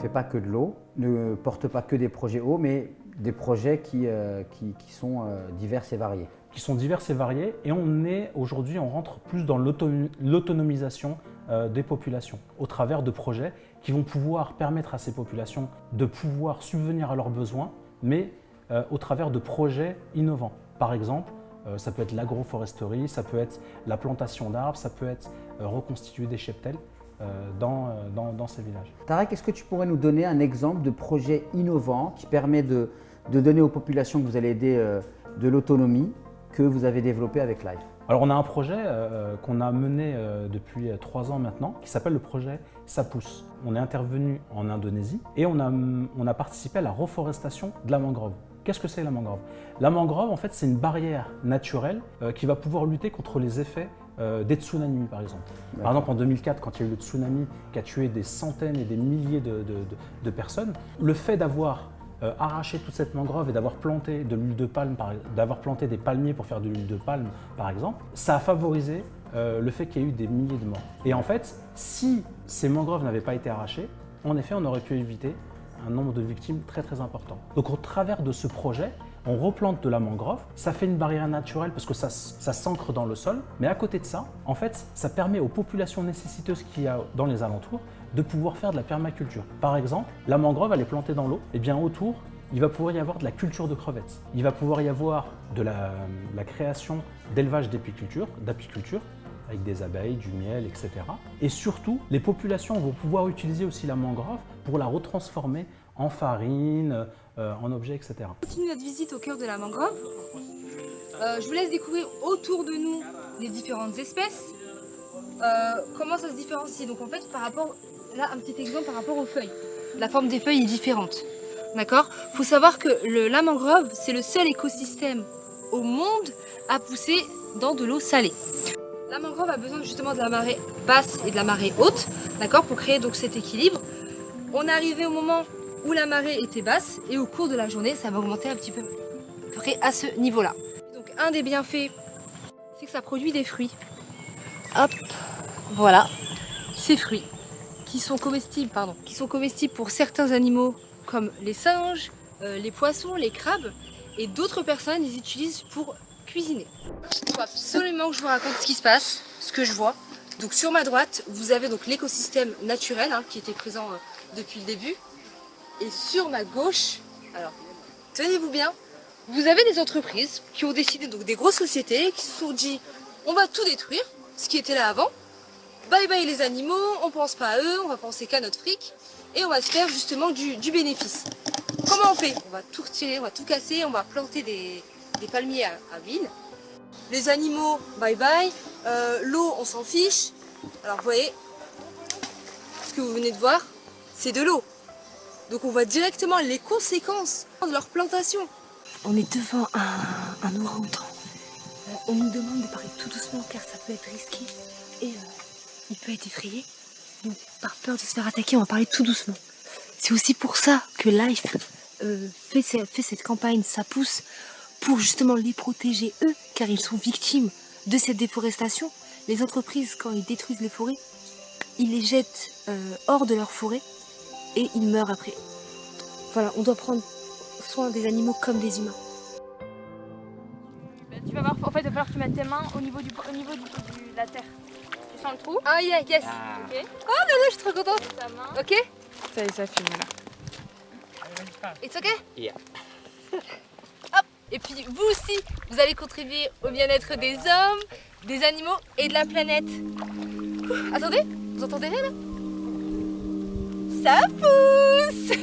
fait pas que de l'eau, ne porte pas que des projets eau, mais des projets qui sont divers et variés. Qui sont diverses et variées, et aujourd'hui on rentre plus dans l'autonomisation des populations au travers de projets qui vont pouvoir permettre à ces populations de pouvoir subvenir à leurs besoins, mais au travers de projets innovants. Par exemple, ça peut être l'agroforesterie, ça peut être la plantation d'arbres, ça peut être reconstituer des cheptels dans ces villages. Tarek, est-ce que tu pourrais nous donner un exemple de projet innovant qui permet de donner aux populations que vous allez aider de l'autonomie que vous avez développé avec Life? Alors on a un projet qu'on a mené depuis 3 ans maintenant qui s'appelle le projet Ça pousse. On est intervenu en Indonésie et on a participé à la reforestation de la mangrove. Qu'est-ce que c'est la mangrove? La mangrove, en fait, c'est une barrière naturelle qui va pouvoir lutter contre les effets des tsunamis, par exemple. Par exemple, en 2004, quand il y a eu le tsunami qui a tué des centaines et des milliers de personnes, le fait d'avoir arraché toute cette mangrove et d'avoir planté de l'huile de palme, d'avoir planté des palmiers pour faire de l'huile de palme, par exemple, ça a favorisé le fait qu'il y ait eu des milliers de morts. Et en fait, si ces mangroves n'avaient pas été arrachées, en effet, on aurait pu éviter un nombre de victimes très très important. Donc au travers de ce projet, on replante de la mangrove, ça fait une barrière naturelle parce que ça s'ancre dans le sol, mais à côté de ça, en fait, ça permet aux populations nécessiteuses qu'il y a dans les alentours de pouvoir faire de la permaculture. Par exemple, la mangrove, elle est plantée dans l'eau, et bien autour, il va pouvoir y avoir de la culture de crevettes. Il va pouvoir y avoir de la création d'élevage d'apiculture, avec des abeilles, du miel, etc. Et surtout, les populations vont pouvoir utiliser aussi la mangrove pour la retransformer en farine, en objets, etc. On continue notre visite au cœur de la mangrove. Je vous laisse découvrir autour de nous les différentes espèces. Comment ça se différencie. Donc en fait, par rapport, là un petit exemple par rapport aux feuilles. La forme des feuilles est différente. D'accord? Il faut savoir que la mangrove, c'est le seul écosystème au monde à pousser dans de l'eau salée. La mangrove a besoin justement de la marée basse et de la marée haute, d'accord, pour créer donc cet équilibre. On est arrivé au moment où la marée était basse et au cours de la journée, ça va augmenter un petit peu, à peu près à ce niveau-là. Donc un des bienfaits, c'est que ça produit des fruits. Hop, voilà, ces fruits qui sont comestibles, pour certains animaux comme les singes, les poissons, les crabes, et d'autres personnes les utilisent pour cuisiner. Il faut absolument que je vous raconte ce qui se passe, ce que je vois. Donc sur ma droite, vous avez donc l'écosystème naturel qui était présent depuis le début. Et sur ma gauche, alors tenez-vous bien, vous avez des entreprises qui ont décidé, donc des grosses sociétés, qui se sont dit on va tout détruire, ce qui était là avant. Bye bye les animaux, on pense pas à eux, on va penser qu'à notre fric et on va se faire justement du bénéfice. Comment on fait? On va tout retirer, on va tout casser, on va planter des palmiers à huile. Les animaux, bye bye. L'eau, on s'en fiche. Alors vous voyez, ce que vous venez de voir, c'est de l'eau. Donc on voit directement les conséquences de leur plantation. On est devant un orang-outan. On nous demande de parler tout doucement car ça peut être risqué et il peut être effrayé. Donc par peur de se faire attaquer, on va parler tout doucement. C'est aussi pour ça que Life fait cette campagne, ça pousse, pour justement les protéger eux, car ils sont victimes de cette déforestation. Les entreprises, quand ils détruisent les forêts, ils les jettent hors de leur forêt et ils meurent après. Voilà, on doit prendre soin des animaux comme des humains. Tu vas voir, en fait, il va falloir que tu mettes tes mains au niveau de la terre. Tu sens le trou? Ah yeah, yes. Ok. Oh là là, je suis trop contente. Ta main. Ok? Ça y est, ça filme là. It's okay? Yeah. Hop. Et puis vous aussi, vous allez contribuer au bien-être des hommes, des animaux et de la planète. Ouh, attendez, vous entendez rien là? Ça pousse.